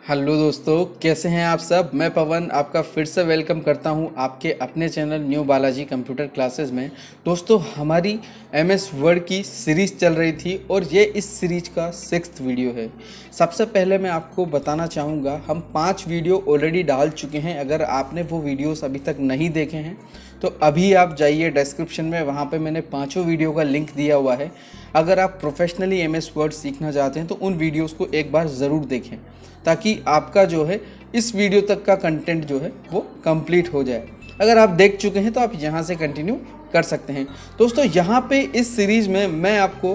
Hello दोस्तों, कैसे हैं आप सब। मैं पवन आपका फिर से वेलकम करता हूं आपके अपने channel new Balaji computer classes में। दोस्तों, हमारी एमएस वर्ड की सीरीज़ चल रही थी और ये इस सीरीज का 6th वीडियो है। सबसे पहले मैं आपको बताना चाहूँगा, हम 5 वीडियो ऑलरेडी डाल चुके हैं। अगर आपने वो वीडियोस अभी तक नहीं देखे हैं तो अभी आप जाइए डिस्क्रिप्शन में, वहाँ पे मैंने 5 वीडियो का लिंक दिया हुआ है। अगर आप प्रोफेशनली एमएस वर्ड सीखना चाहते हैं तो उन वीडियोज़ को एक बार ज़रूर देखें, ताकि आपका जो है इस वीडियो तक का कंटेंट जो है वो कंप्लीट हो जाए। अगर आप देख चुके हैं तो आप यहाँ से कंटिन्यू कर सकते हैं। दोस्तों, यहाँ पे इस सीरीज़ में मैं आपको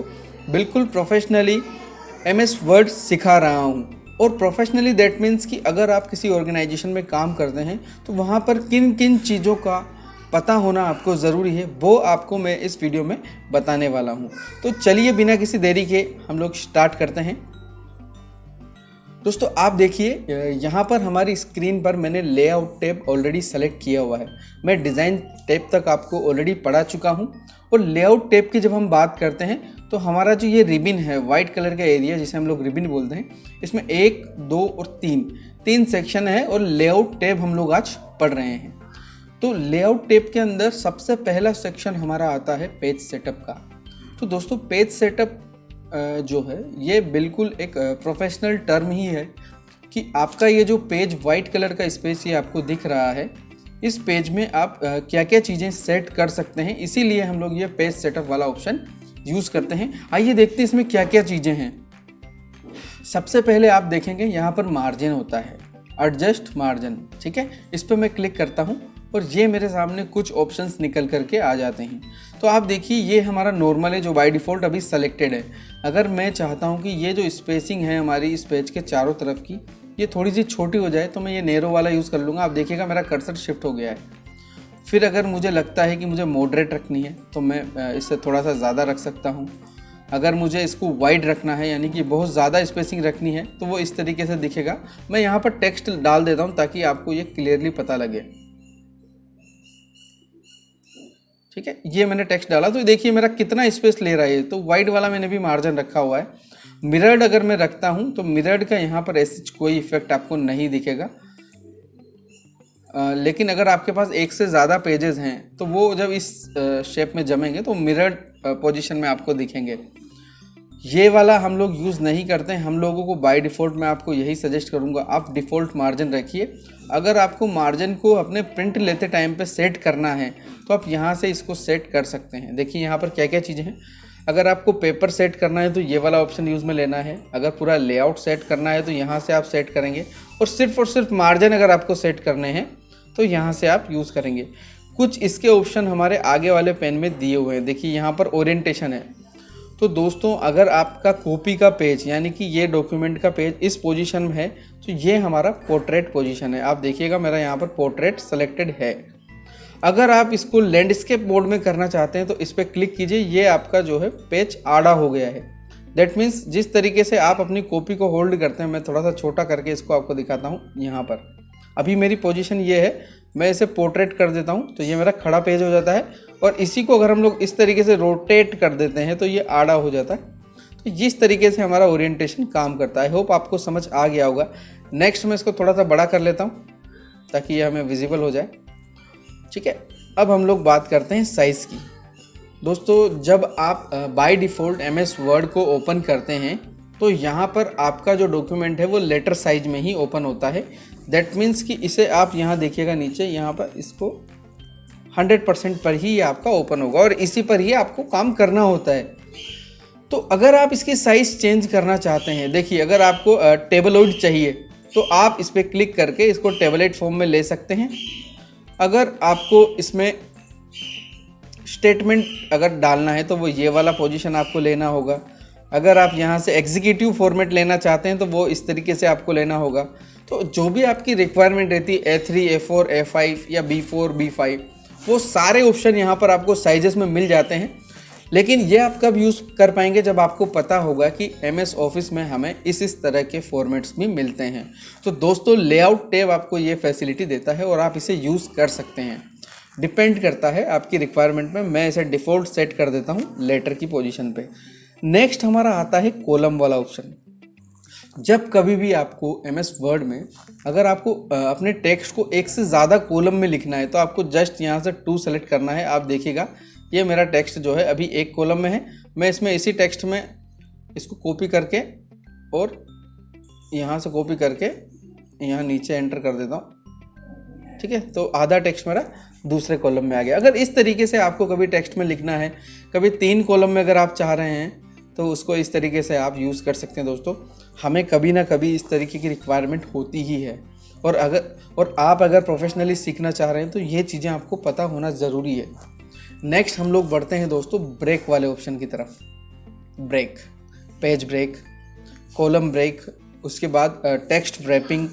बिल्कुल प्रोफेशनली एमएस वर्ड सिखा रहा हूँ। और प्रोफेशनली दैट मीन्स कि अगर आप किसी ऑर्गेनाइजेशन में काम करते हैं तो वहाँ पर किन किन चीज़ों का पता होना आपको ज़रूरी है, वो आपको मैं इस वीडियो में बताने वाला हूँ। तो चलिए बिना किसी देरी के हम लोग स्टार्ट करते हैं। दोस्तों, आप देखिए यहाँ पर हमारी स्क्रीन पर मैंने लेआउट टैब ऑलरेडी सेलेक्ट किया हुआ है। मैं डिज़ाइन टैब तक आपको ऑलरेडी पढ़ा चुका हूँ। और लेआउट टैब की जब हम बात करते हैं तो हमारा जो ये रिबिन है, वाइट कलर का एरिया जिसे हम लोग रिबिन बोलते हैं, इसमें 1, 2 और 3 सेक्शन है और लेआउट टैब हम लोग आज पढ़ रहे हैं। तो लेआउट टैब के अंदर सबसे पहला सेक्शन हमारा आता है पेज सेटअप का। तो दोस्तों, पेज सेटअप जो है ये बिल्कुल एक प्रोफेशनल टर्म ही है कि आपका ये जो पेज वाइट कलर का स्पेस ये आपको दिख रहा है, इस पेज में आप क्या क्या चीज़ें सेट कर सकते हैं। इसीलिए हम लोग ये पेज सेटअप वाला ऑप्शन यूज़ करते हैं। आइए देखते हैं इसमें क्या क्या चीज़ें हैं। सबसे पहले आप देखेंगे यहाँ पर मार्जिन होता है, एडजस्ट मार्जिन, ठीक है। इस पर मैं क्लिक करता हूँ और ये मेरे सामने कुछ ऑप्शंस निकल करके आ जाते हैं। तो आप देखिए ये हमारा नॉर्मल है जो बाय डिफ़ॉल्ट अभी सेलेक्टेड है। अगर मैं चाहता हूँ कि ये जो स्पेसिंग है हमारी इस पेज के चारों तरफ की, ये थोड़ी सी छोटी हो जाए तो मैं ये नैरो वाला यूज़ कर लूँगा। आप देखिएगा मेरा कर्सर शिफ्ट हो गया है। फिर अगर मुझे लगता है कि मुझे मॉडरेट रखनी है तो मैं इससे थोड़ा सा ज़्यादा रख सकता हूँ। अगर मुझे इसको वाइड रखना है, यानी कि बहुत ज़्यादा स्पेसिंग रखनी है, तो वो इस तरीके से दिखेगा। मैं यहाँ पर टेक्स्ट डाल देता हूँ ताकि आपको ये क्लियरली पता लगे, ठीक है। ये मैंने टेक्स्ट डाला तो देखिए मेरा कितना स्पेस ले रहा है। तो वाइड वाला मैंने भी मार्जिन रखा हुआ है। मिरर्ड अगर मैं रखता हूँ तो मिरर्ड का यहाँ पर ऐसे कोई इफेक्ट आपको नहीं दिखेगा। लेकिन अगर आपके पास एक से ज़्यादा पेजेस हैं तो वो जब इस शेप में जमेंगे तो मिरर्ड पोजीशन में आपको दिखेंगे। ये वाला हम लोग यूज़ नहीं करते हैं। हम लोगों को बाय डिफ़ॉल्ट मैं आपको यही सजेस्ट करूँगा, आप डिफ़ॉल्ट मार्जिन रखिए। अगर आपको मार्जिन को अपने प्रिंट लेते टाइम पे सेट करना है तो आप यहाँ से इसको सेट कर सकते हैं। देखिए यहाँ पर क्या क्या चीज़ें हैं। अगर आपको पेपर सेट करना है तो ये वाला ऑप्शन यूज़ में लेना है। अगर पूरा लेआउट सेट करना है तो यहाँ से आप सेट करेंगे। और सिर्फ मार्जिन अगर आपको सेट करने हैं तो यहाँ से आप यूज़ करेंगे। कुछ इसके ऑप्शन हमारे आगे वाले पेन में दिए हुए हैं। देखिए यहाँ पर ओरिएंटेशन है। तो दोस्तों, अगर आपका कॉपी का पेज, यानी कि ये डॉक्यूमेंट का पेज इस पोजीशन में है तो ये हमारा पोर्ट्रेट पोजीशन है। आप देखिएगा मेरा यहाँ पर पोर्ट्रेट सेलेक्टेड है। अगर आप इसको लैंडस्केप मोड में करना चाहते हैं तो इस पर क्लिक कीजिए। ये आपका जो है पेज आड़ा हो गया है। दैट मीन्स जिस तरीके से आप अपनी कॉपी को होल्ड करते हैं, मैं थोड़ा सा छोटा करके इसको आपको दिखाता हूँ। यहाँ पर अभी मेरी पोजीशन ये है, मैं इसे पोर्ट्रेट कर देता हूँ तो ये मेरा खड़ा पेज हो जाता है। और इसी को अगर हम लोग इस तरीके से रोटेट कर देते हैं तो ये आड़ा हो जाता है। तो इस तरीके से हमारा ओरिएंटेशन काम करता है। होप आपको समझ आ गया होगा। नेक्स्ट मैं इसको थोड़ा सा बड़ा कर लेता हूँ ताकि ये हमें विजिबल हो जाए, ठीक है। अब हम लोग बात करते हैं साइज़ की। दोस्तों, जब आप बाय डिफ़ॉल्ट एमएस वर्ड को ओपन करते हैं तो यहाँ पर आपका जो डॉक्यूमेंट है वो लेटर साइज में ही ओपन होता है। दैट मीन्स कि इसे आप यहाँ देखिएगा नीचे, यहाँ पर इसको 100% पर ही ये आपका ओपन होगा और इसी पर ही आपको काम करना होता है। तो अगर आप इसकी साइज़ चेंज करना चाहते हैं, देखिए अगर आपको टेबलॉइड चाहिए तो आप इस पर क्लिक करके इसको टेबलेट फॉर्म में ले सकते हैं। अगर आपको इसमें स्टेटमेंट अगर डालना है तो वो ये वाला पोजीशन आपको लेना होगा। अगर आप यहाँ से एग्जीक्यूटिव फॉर्मेट लेना चाहते हैं तो वो इस तरीके से आपको लेना होगा। तो जो भी आपकी रिक्वायरमेंट रहती है, A3, A4, A5 या B4, B5, वो सारे ऑप्शन यहाँ पर आपको साइजेस में मिल जाते हैं। लेकिन ये आप कब यूज़ कर पाएंगे, जब आपको पता होगा कि MS ऑफिस में हमें इस तरह के फॉर्मेट्स भी मिलते हैं। तो दोस्तों, लेआउट टैब आपको ये फैसिलिटी देता है और आप इसे यूज़ कर सकते हैं। डिपेंड करता है आपकी रिक्वायरमेंट में। मैं इसे डिफ़ॉल्ट सेट कर देता हूँ लेटर की पोजीशन पे। नेक्स्ट हमारा आता है कॉलम वाला ऑप्शन। जब कभी भी आपको MS वर्ड में अगर आपको अपने टेक्स्ट को एक से ज़्यादा कॉलम में लिखना है तो आपको जस्ट यहाँ से 2 सेलेक्ट करना है। आप देखिएगा ये मेरा टेक्स्ट जो है अभी एक कॉलम में है, मैं इसमें इसी टेक्स्ट में इसको कॉपी करके और यहाँ से कॉपी करके यहाँ नीचे एंटर कर देता हूँ। ठीक है, तो आधा टेक्स्ट मेरा दूसरे कॉलम में आ गया। अगर इस तरीके से आपको कभी टेक्स्ट में लिखना है, कभी 3 कॉलम में अगर आप चाह रहे हैं तो उसको इस तरीके से आप यूज़ कर सकते हैं। दोस्तों हमें कभी ना कभी इस तरीके की रिक्वायरमेंट होती ही है, और आप अगर प्रोफेशनली सीखना चाह रहे हैं तो ये चीज़ें आपको पता होना ज़रूरी है। नेक्स्ट हम लोग बढ़ते हैं दोस्तों ब्रेक वाले ऑप्शन की तरफ। Break, page break, column break, उसके बाद टेक्स्ट रैपिंग,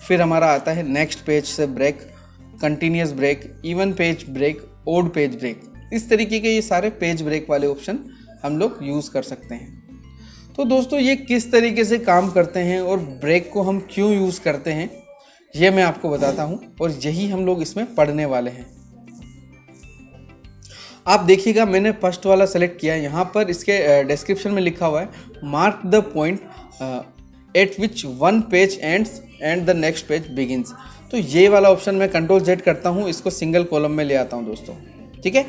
फिर हमारा आता है नेक्स्ट पेज से break, continuous break, even page break, odd page break. इस तरीके के ये सारे पेज ब्रेक वाले ऑप्शन हम लोग यूज़ कर सकते हैं। तो दोस्तों ये किस तरीके से काम करते हैं और ब्रेक को हम क्यों यूज़ करते हैं ये मैं आपको बताता हूँ, और यही हम लोग इसमें पढ़ने वाले हैं। आप देखिएगा मैंने फर्स्ट वाला सेलेक्ट किया, यहाँ पर इसके डिस्क्रिप्शन में लिखा हुआ है mark the point eight which one page ends and the next page begins. तो ये वाला ऑप्शन मैं Ctrl Z करता हूँ, इसको सिंगल कॉलम में ले आता हूँ दोस्तों। ठीक है,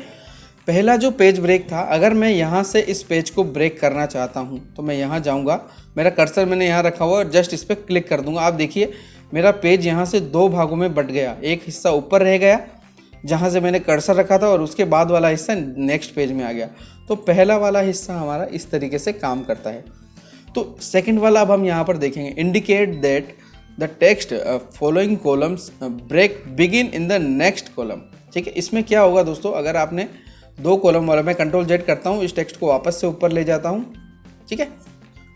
पहला जो पेज ब्रेक था, अगर मैं यहाँ से इस पेज को ब्रेक करना चाहता हूँ तो मैं यहाँ जाऊँगा, मेरा कर्सर मैंने यहाँ रखा हुआ और जस्ट इस पर क्लिक कर दूँगा। आप देखिए मेरा पेज यहाँ से 2 भागों में बट गया, एक हिस्सा ऊपर रह गया जहाँ से मैंने कर्सर रखा था और उसके बाद वाला हिस्सा नेक्स्ट पेज में आ गया। तो पहला वाला हिस्सा हमारा इस तरीके से काम करता है। तो सेकंड वाला अब हम यहाँ पर देखेंगे, indicate that the text following columns break begin in the next column. ठीक है, इसमें क्या होगा दोस्तों, अगर आपने 2 कॉलम वाला, मैं Ctrl Z करता हूँ, इस टेक्स्ट को वापस से ऊपर ले जाता हूँ। ठीक है,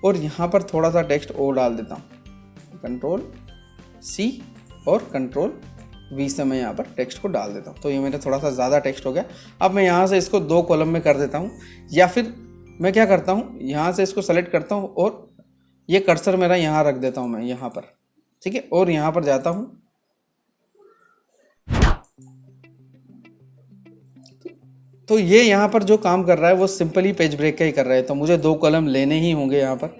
और यहाँ पर थोड़ा सा टेक्स्ट और डाल देता हूँ, Ctrl C और Ctrl V से मैं यहाँ पर टेक्स्ट को डाल देता हूँ। तो ये मेरा थोड़ा सा ज़्यादा टेक्स्ट हो गया। अब मैं यहाँ से इसको 2 कॉलम में कर देता हूँ, या फिर मैं क्या करता हूँ, यहाँ से इसको सेलेक्ट करता हूँ और ये कर्सर मेरा यहाँ रख देता हूँ मैं यहाँ पर। ठीक है, और यहाँ पर जाता हूँ, तो ये यहाँ पर जो काम कर रहा है वो सिंपली पेज ब्रेक का ही कर रहा है। तो मुझे 2 कॉलम लेने ही होंगे, यहाँ पर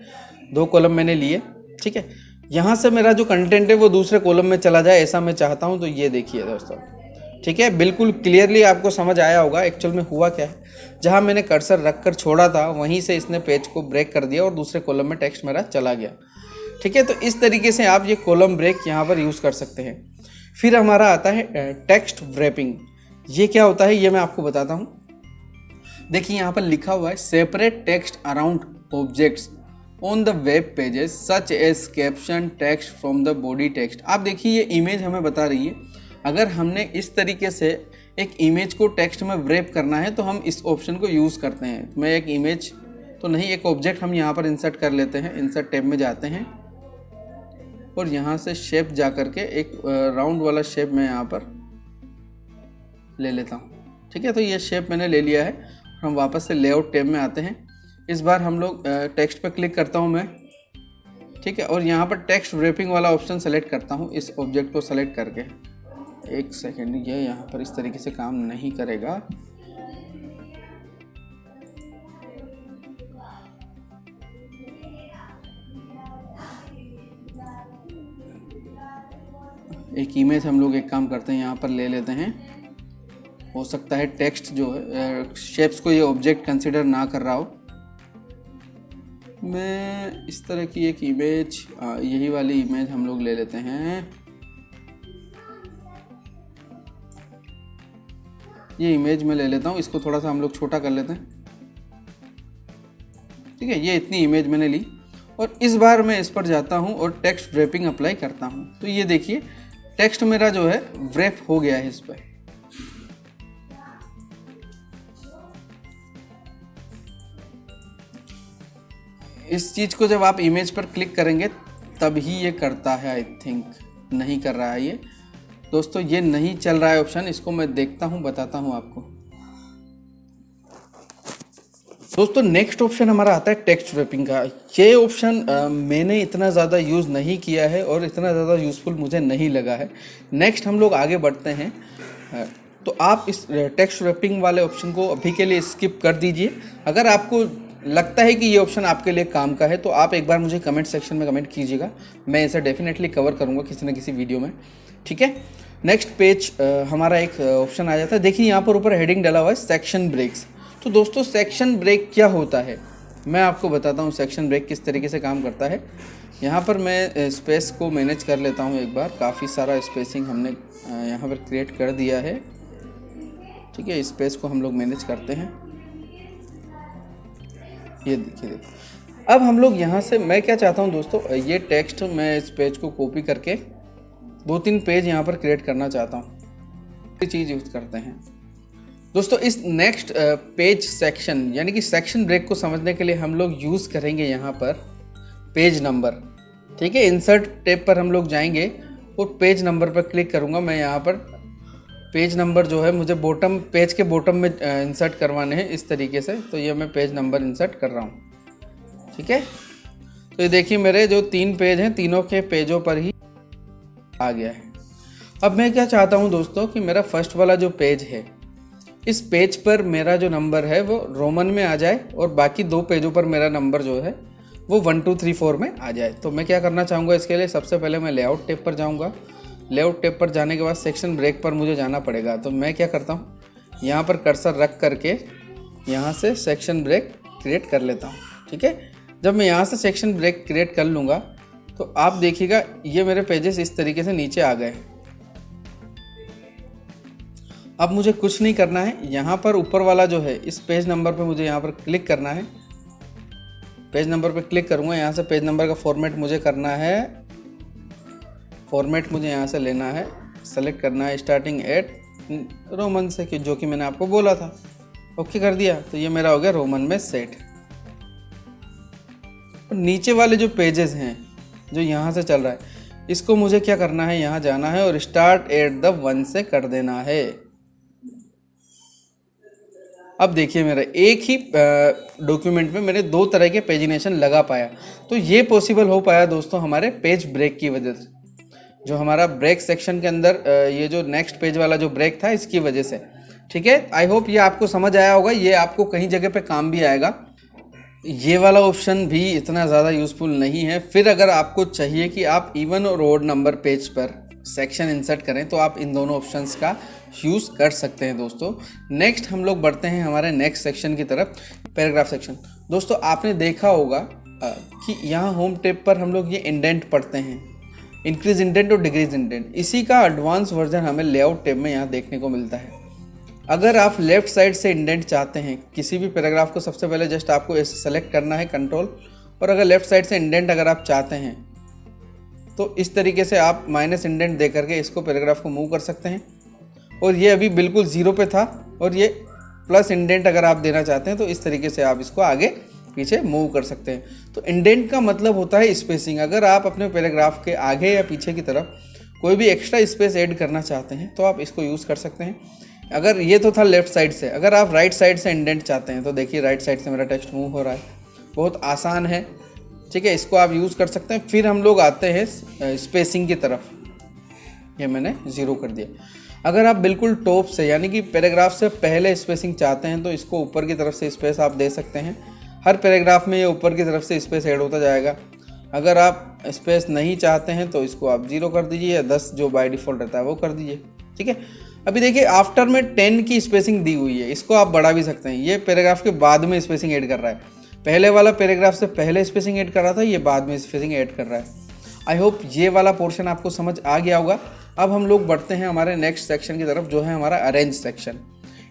2 कॉलम मैंने लिए। ठीक है, यहाँ से मेरा जो कंटेंट है वो दूसरे कॉलम में चला जाए, ऐसा मैं चाहता हूँ। तो ये देखिए दोस्तों, ठीक है, बिल्कुल क्लियरली आपको समझ आया होगा एक्चुअल में हुआ क्या है। जहाँ मैंने कर्सर रख कर छोड़ा था वहीं से इसने पेज को ब्रेक कर दिया और दूसरे कॉलम में टेक्स्ट मेरा चला गया। ठीक है, तो इस तरीके से आप ये कॉलम ब्रेक यहाँ पर यूज़ कर सकते हैं। फिर हमारा आता है टेक्स्ट रैपिंग। ये क्या होता है ये मैं आपको बताता हूँ। देखिए यहाँ पर लिखा हुआ है separate text around objects on the web pages such as caption text from the body text. आप देखिए ये इमेज हमें बता रही है, अगर हमने इस तरीके से एक इमेज को टेक्स्ट में रैप करना है तो हम इस ऑप्शन को यूज़ करते हैं। मैं एक इमेज तो नहीं, एक ऑब्जेक्ट हम यहाँ पर इंसर्ट कर लेते हैं। इंसर्ट टैब में जाते हैं और यहाँ से शेप जा करके एक राउंड वाला शेप मैं यहाँ पर ले लेता हूँ। ठीक है, तो ये शेप मैंने ले लिया है। हम वापस से लेआउट टैब में आते हैं। इस बार हम लोग टेक्स्ट पर क्लिक करता हूँ मैं। ठीक है, और यहाँ पर टेक्स्ट रैपिंग वाला ऑप्शन सेलेक्ट करता हूँ, इस ऑब्जेक्ट को सेलेक्ट करके। एक सेकेंड, ये यहाँ पर इस तरीके से काम नहीं करेगा। एक इमेज हम लोग एक काम करते हैं, यहाँ पर ले लेते हैं। हो सकता है टेक्स्ट जो है शेप्स को ये ऑब्जेक्ट कंसिडर ना कर रहा हो। मैं इस तरह की एक इमेज, यही वाली इमेज हम लोग ले लेते हैं। ये इमेज में ले लेता हूँ, इसको थोड़ा सा हम लोग छोटा कर लेते हैं। ठीक है, ये इतनी इमेज मैंने ली और इस बार मैं इस पर जाता हूँ और टेक्स्ट रैपिंग अप्लाई करता हूँ। तो ये देखिए टेक्स्ट मेरा जो है रैप हो गया है इस पर। इस चीज़ को जब आप इमेज पर क्लिक करेंगे तभी ये करता है। आई थिंक नहीं कर रहा है ये दोस्तों, ये नहीं चल रहा है ऑप्शन। इसको मैं देखता हूँ, बताता हूँ आपको। दोस्तों नेक्स्ट ऑप्शन हमारा आता है टेक्स्ट रैपिंग का। ये ऑप्शन मैंने इतना ज़्यादा यूज़ नहीं किया है और इतना ज़्यादा यूज़फुल मुझे नहीं लगा है। नेक्स्ट हम लोग आगे बढ़ते हैं। तो आप इस टेक्स्ट रैपिंग वाले ऑप्शन को अभी के लिए स्किप कर दीजिए। अगर आपको लगता है कि ये ऑप्शन आपके लिए काम का है तो आप एक बार मुझे कमेंट सेक्शन में कमेंट कीजिएगा, मैं इसे डेफिनेटली कवर करूँगा किसी न किसी वीडियो में, ठीक है। नेक्स्ट पेज हमारा एक ऑप्शन आ जाता है। देखिए यहाँ पर ऊपर हेडिंग डाला हुआ है सेक्शन ब्रेक्स। तो दोस्तों सेक्शन ब्रेक क्या होता है मैं आपको बताता हूँ, सेक्शन ब्रेक किस तरीके से काम करता है। यहाँ पर मैं स्पेस को मैनेज कर लेता हूँ एक बार, काफ़ी सारा स्पेसिंग हमने यहाँ पर क्रिएट कर दिया है, ठीक है। स्पेस को हम लोग मैनेज करते हैं, ये देखिए। अब हम लोग यहाँ से, मैं क्या चाहता हूँ दोस्तों, ये टेक्स्ट मैं इस पेज को कॉपी करके 2-3 पेज यहाँ पर क्रिएट करना चाहता हूँ, ये चीज़ यूज़ करते हैं दोस्तों। इस नेक्स्ट पेज सेक्शन यानी कि सेक्शन ब्रेक को समझने के लिए हम लोग यूज़ करेंगे यहाँ पर पेज नंबर, ठीक है। इंसर्ट टैब पर हम लोग जाएंगे और पेज नंबर पर क्लिक करूँगा। मैं यहाँ पर पेज नंबर जो है मुझे बॉटम, पेज के बॉटम में इंसर्ट करवाने हैं इस तरीके से, तो ये मैं पेज नंबर इंसर्ट कर रहा हूँ, ठीक है। तो ये देखिए मेरे जो 3 पेज हैं तीनों के पेजों पर ही आ गया है। अब मैं क्या चाहता हूँ दोस्तों कि मेरा फर्स्ट वाला जो पेज है, इस पेज पर मेरा जो नंबर है वो रोमन में आ जाए और बाकी 2 पेजों पर मेरा नंबर जो है वो 1 2 3 4 में आ जाए। तो मैं क्या करना चाहूँगा इसके लिए, सबसे पहले मैं लेआउट टैब पर जाऊँगा। लेआउट टैब पर जाने के बाद सेक्शन ब्रेक पर मुझे जाना पड़ेगा। तो मैं क्या करता हूँ, यहाँ पर कर्सर रख करके यहाँ से सेक्शन ब्रेक क्रिएट कर लेता हूँ, ठीक है। जब मैं यहाँ से सेक्शन ब्रेक क्रिएट कर लूँगा तो आप देखिएगा ये मेरे पेजेस इस तरीके से नीचे आ गए। अब मुझे कुछ नहीं करना है, यहाँ पर ऊपर वाला जो है इस पेज नंबर पे मुझे यहाँ पर क्लिक करना है। पेज नंबर पे क्लिक करूँगा, यहाँ से पेज नंबर का फॉर्मेट मुझे करना है, फॉर्मेट मुझे यहाँ से लेना है, सेलेक्ट करना है स्टार्टिंग एट रोमन से, जो कि मैंने आपको बोला था। ओके कर दिया तो ये मेरा हो गया रोमन में सेट। और नीचे वाले जो पेजेस हैं जो यहाँ से चल रहा है, इसको मुझे क्या करना है, यहाँ जाना है और स्टार्ट एट द 1 से कर देना है। अब देखिए मेरा एक ही डॉक्यूमेंट में मेरे 2 तरह के पेजिनेशन लगा पाया। तो ये पॉसिबल हो पाया दोस्तों हमारे पेज ब्रेक की वजह से, जो हमारा ब्रेक सेक्शन के अंदर ये जो नेक्स्ट पेज वाला जो ब्रेक था इसकी वजह से, ठीक है। आई होप ये आपको समझ आया होगा, ये आपको कहीं जगह पे काम भी आएगा। ये वाला ऑप्शन भी इतना ज़्यादा यूज़फुल नहीं है। फिर अगर आपको चाहिए कि आप इवन और ओड नंबर पेज पर सेक्शन इंसर्ट करें तो आप इन दोनों ऑप्शंस का यूज़ कर सकते हैं दोस्तों। नेक्स्ट हम लोग बढ़ते हैं हमारे नेक्स्ट सेक्शन की तरफ, पैराग्राफ सेक्शन। दोस्तों आपने देखा होगा कि यहाँ होम टैब पर हम लोग ये इंडेंट पढ़ते हैं, इंक्रीज इंडेंट और डिक्रीज इंडेंट। इसी का एडवांस वर्जन हमें लेआउट टैब में यहाँ देखने को मिलता है। अगर आप लेफ्ट साइड से इंडेंट चाहते हैं किसी भी पैराग्राफ को, सबसे पहले जस्ट आपको ऐसे सेलेक्ट करना है कंट्रोल, और अगर लेफ्ट साइड से इंडेंट अगर आप चाहते हैं तो इस तरीके से आप माइनस इंडेंट दे करके इसको पैराग्राफ को मूव कर सकते हैं। और ये अभी बिल्कुल 0 पे था और ये प्लस इंडेंट अगर आप देना चाहते हैं तो इस तरीके से आप इसको आगे पीछे मूव कर सकते हैं। तो इंडेंट का मतलब होता है स्पेसिंग। अगर आप अपने पैराग्राफ के आगे या पीछे की तरफ कोई भी एक्स्ट्रा स्पेस ऐड करना चाहते हैं तो आप इसको यूज़ कर सकते हैं। अगर ये तो था लेफ्ट साइड से, अगर आप राइट साइड से इंडेंट चाहते हैं तो देखिए राइट साइड से मेरा टेक्स्ट मूव हो रहा है, बहुत आसान है, ठीक है। इसको आप यूज़ कर सकते हैं। फिर हम लोग आते हैं स्पेसिंग की तरफ, ये मैंने 0 कर दिया। अगर आप बिल्कुल टॉप से यानी कि पैराग्राफ से पहले स्पेसिंग चाहते हैं तो इसको ऊपर की तरफ से स्पेस आप दे सकते हैं। हर पैराग्राफ में ये ऊपर की तरफ से स्पेस ऐड होता जाएगा। अगर आप स्पेस नहीं चाहते हैं तो इसको आप 0 कर दीजिए या 10 जो बाय डिफ़ॉल्ट रहता है वो कर दीजिए, ठीक है। अभी देखिए आफ्टर में 10 की स्पेसिंग दी हुई है, इसको आप बढ़ा भी सकते हैं। ये पैराग्राफ के बाद में स्पेसिंग ऐड कर रहा है, पहले वाला पैराग्राफ से पहले स्पेसिंग ऐड कर रहा था, ये बाद में स्पेसिंग ऐड कर रहा है। आई होप ये वाला पोर्शन आपको समझ आ गया होगा। अब हम लोग बढ़ते हैं हमारे नेक्स्ट सेक्शन की तरफ जो है हमारा अरेंज सेक्शन।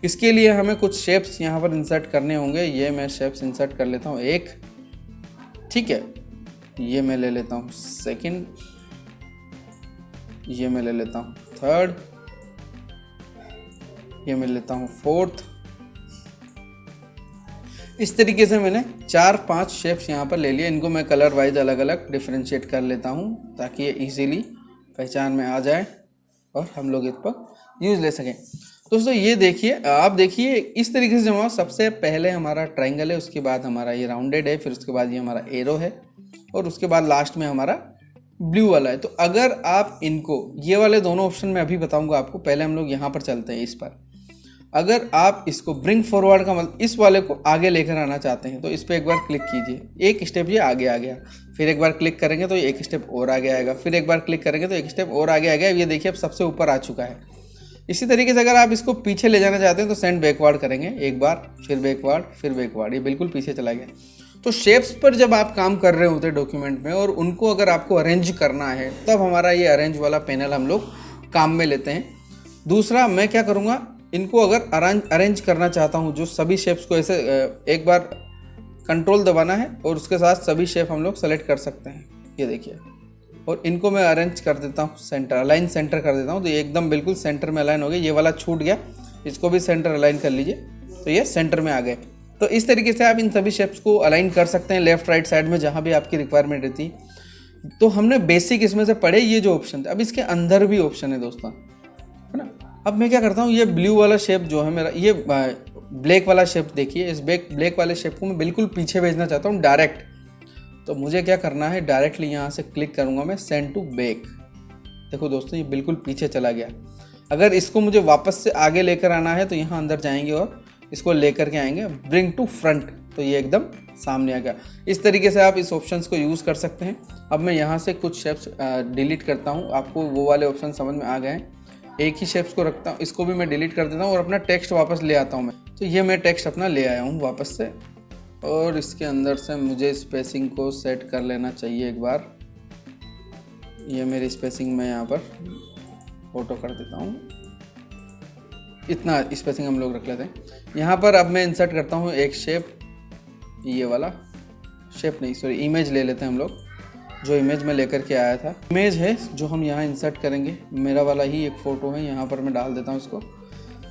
इसके लिए हमें कुछ शेप्स यहाँ पर इंसर्ट करने होंगे। ये मैं शेप्स इंसर्ट कर लेता हूँ एक, ठीक है। ये मैं ले लेता हूँ सेकंड, ये मैं ले लेता हूँ थर्ड, ये मैं लेता हूँ फोर्थ। इस तरीके से मैंने 4-5 शेप्स यहाँ पर ले लिए। इनको मैं कलर वाइज अलग अलग डिफ्रेंशिएट कर लेता हूँ ताकि ये इजीली पहचान में आ जाए और हम लोग इस पर यूज़ ले सकें। दोस्तों ये देखिए, आप देखिए इस तरीके से जमा, सबसे पहले हमारा ट्रायंगल है, उसके बाद हमारा ये राउंडेड है, फिर उसके बाद ये हमारा एरो है और उसके बाद लास्ट में हमारा ब्लू वाला है। तो अगर आप इनको, ये वाले दोनों ऑप्शन मैं अभी बताऊंगा आपको, पहले हम लोग यहाँ पर चलते हैं इस पर। अगर आप इसको ब्रिंग फॉरवर्ड का मतलब इस वाले को आगे लेकर आना चाहते हैं तो इस पर एक बार क्लिक कीजिए, एक स्टेप ये आगे आ गया, फिर एक बार क्लिक करेंगे तो ये एक स्टेप और आगे आएगा, फिर एक बार क्लिक करेंगे तो एक स्टेप और आगे आएगा। ये देखिए अब सबसे ऊपर आ चुका है। इसी तरीके से अगर आप इसको पीछे ले जाना चाहते हैं तो सेंड बैकवर्ड करेंगे, एक बार फिर बैकवर्ड फिर बैकवर्ड, ये बिल्कुल पीछे चला गया। तो शेप्स पर जब आप काम कर रहे होते हैं डॉक्यूमेंट में और उनको अगर आपको अरेंज करना है तब हमारा ये अरेंज वाला पैनल हम लोग काम में लेते हैं। दूसरा मैं क्या करूँगा, इनको अगर अरेंज करना चाहता हूँ जो सभी शेप्स को ऐसे एक बार कंट्रोल दबाना है और उसके साथ सभी शेप हम लोग सेलेक्ट कर सकते हैं। ये देखिए, और इनको मैं अरेंज कर देता हूँ सेंटर, अलाइन सेंटर कर देता हूँ, तो ये एकदम बिल्कुल सेंटर में अलाइन हो गया। ये वाला छूट गया, इसको भी सेंटर अलाइन कर लीजिए तो ये सेंटर में आ गए। तो इस तरीके से आप इन सभी शेप्स को अलाइन कर सकते हैं लेफ्ट राइट साइड में जहाँ भी आपकी रिक्वायरमेंट रहती है। तो हमने बेसिक इसमें से पढ़े ये जो ऑप्शन थे। अब इसके अंदर भी ऑप्शन है दोस्तों, है ना। अब मैं क्या करता हूँ, ये ब्लू वाला शेप जो है मेरा, ये ब्लैक वाला शेप देखिए, इस ब्लैक वाले शेप को मैं बिल्कुल पीछे भेजना चाहता हूँ डायरेक्ट। तो मुझे क्या करना है, डायरेक्टली यहाँ से क्लिक करूँगा मैं सेंड टू बैक। देखो दोस्तों ये बिल्कुल पीछे चला गया। अगर इसको मुझे वापस से आगे लेकर आना है तो यहाँ अंदर जाएंगे और इसको लेकर के आएंगे ब्रिंग टू फ्रंट, तो ये एकदम सामने आ गया। इस तरीके से आप इस ऑप्शंस को यूज़ कर सकते हैं। अब मैं यहाँ से कुछ शेप्स डिलीट करता हूँ, आपको वो वाले ऑप्शन समझ में आ गए हैं। एक ही शेप्स को रखता हूँ, इसको भी मैं डिलीट कर देता हूँ और अपना टेक्स्ट वापस ले आता हूँ मैं। तो ये मैं टेक्स्ट अपना ले आया हूँ वापस से, और इसके अंदर से मुझे स्पेसिंग को सेट कर लेना चाहिए एक बार। ये मेरी स्पेसिंग मैं यहाँ पर ऑटो कर देता हूँ, इतना स्पेसिंग हम लोग रख लेते हैं। यहाँ पर अब मैं इंसर्ट करता हूँ एक शेप, ये वाला शेप नहीं सॉरी इमेज ले लेते हैं हम लोग, जो इमेज में लेकर के आया था। इमेज है जो हम यहाँ इंसर्ट करेंगे, मेरा वाला ही एक फ़ोटो है, यहाँ पर मैं डाल देता हूँ इसको।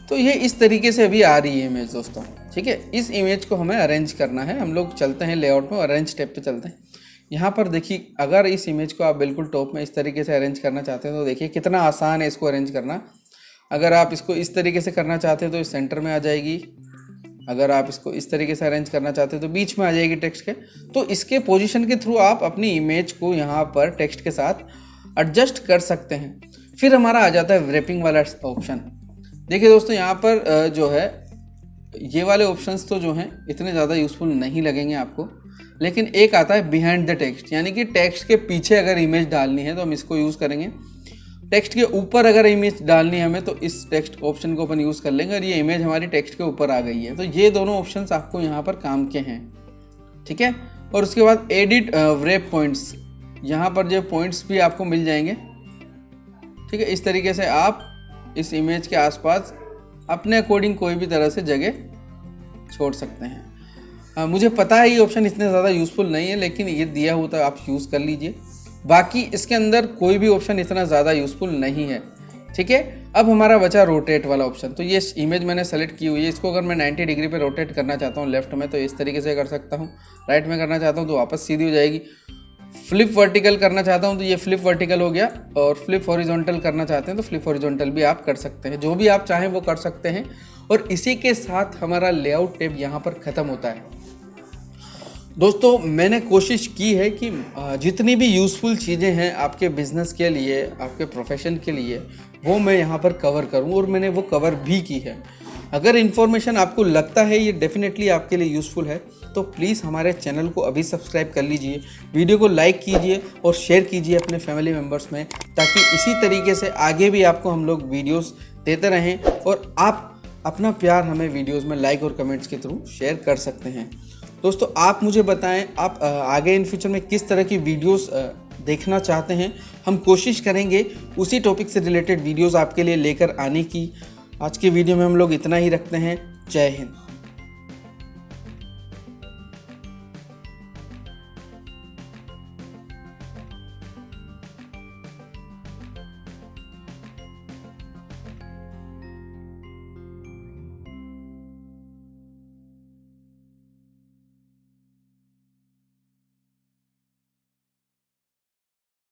तो ये इस तरीके से अभी आ रही है इमेज दोस्तों, ठीक है। इस इमेज को हमें अरेंज करना है। हम लोग चलते हैं लेआउट में, अरेंज स्टेप पे चलते हैं। यहाँ पर देखिए, अगर इस इमेज को आप बिल्कुल टॉप में इस तरीके से अरेंज करना चाहते हैं तो देखिए कितना आसान है इसको अरेंज करना। अगर आप इसको इस तरीके से करना चाहते हैं तो इस सेंटर में आ जाएगी, अगर आप इसको इस तरीके से अरेंज करना चाहते हैं तो बीच में आ जाएगी टेक्स्ट के। तो इसके पोजीशन के थ्रू आप अपनी इमेज को यहाँ पर टेक्स्ट के साथ एडजस्ट कर सकते हैं। फिर हमारा आ जाता है रैपिंग वाला ऑप्शन। देखिए दोस्तों, यहाँ पर जो है ये वाले ऑप्शंस तो जो हैं इतने ज़्यादा यूज़फुल नहीं लगेंगे आपको, लेकिन एक आता है बिहाइंड द टेक्स्ट, यानी कि टेक्स्ट के पीछे अगर इमेज डालनी है तो हम इसको यूज़ करेंगे। टेक्स्ट के ऊपर अगर इमेज डालनी है हमें तो इस टेक्स्ट ऑप्शन को अपन यूज़ कर लेंगे और ये इमेज हमारी टेक्स्ट के ऊपर आ गई है। तो ये दोनों ऑप्शंस आपको यहाँ पर काम के हैं, ठीक है। और उसके बाद एडिट व्रेप पॉइंट्स, यहाँ पर जो पॉइंट्स भी आपको मिल जाएंगे, ठीक है। इस तरीके से आप इस इमेज के आसपास अपने अकॉर्डिंग कोई भी तरह से जगह छोड़ सकते हैं। मुझे पता है ये ऑप्शन इतने ज़्यादा यूज़फुल नहीं है, लेकिन ये दिया हुआ तो आप यूज़ कर लीजिए। बाकी इसके अंदर कोई भी ऑप्शन इतना ज़्यादा यूज़फुल नहीं है, ठीक है। अब हमारा बचा रोटेट वाला ऑप्शन। तो ये इमेज मैंने सेलेक्ट की हुई है, इसको अगर मैं 90 डिग्री पे रोटेट करना चाहता हूँ लेफ्ट में तो इस तरीके से कर सकता हूँ, राइट में करना चाहता हूँ तो वापस सीधी हो जाएगी। फ्लिप वर्टिकल करना चाहता हूँ तो ये फ्लिप वर्टिकल हो गया, और फ्लिप हॉरिजॉन्टल करना चाहते हैं तो फ्लिप हॉरिजॉन्टल भी आप कर सकते हैं। जो भी आप चाहें वो कर सकते हैं। और इसी के साथ हमारा लेआउट टैब यहाँ पर ख़त्म होता है। दोस्तों, मैंने कोशिश की है कि जितनी भी यूज़फुल चीज़ें हैं आपके बिज़नेस के लिए, आपके प्रोफेशन के लिए, वो मैं यहाँ पर कवर करूँ, और मैंने वो कवर भी की है। अगर इन्फॉर्मेशन आपको लगता है ये डेफिनेटली आपके लिए यूज़फुल है तो प्लीज़ हमारे चैनल को अभी सब्सक्राइब कर लीजिए, वीडियो को लाइक कीजिए और शेयर कीजिए अपने फैमिली मेम्बर्स में, ताकि इसी तरीके से आगे भी आपको हम लोग वीडियोस देते रहें और आप अपना प्यार हमें वीडियोस में लाइक और कमेंट्स के थ्रू शेयर कर सकते हैं। दोस्तों, आप मुझे बताएं आप आगे इन फ्यूचर में किस तरह की वीडियोस देखना चाहते हैं। हम कोशिश करेंगे उसी टॉपिक से रिलेटेड वीडियोस आपके लिए लेकर आने की। आज की वीडियो में हम लोग इतना ही रखते हैं। जय हिंद।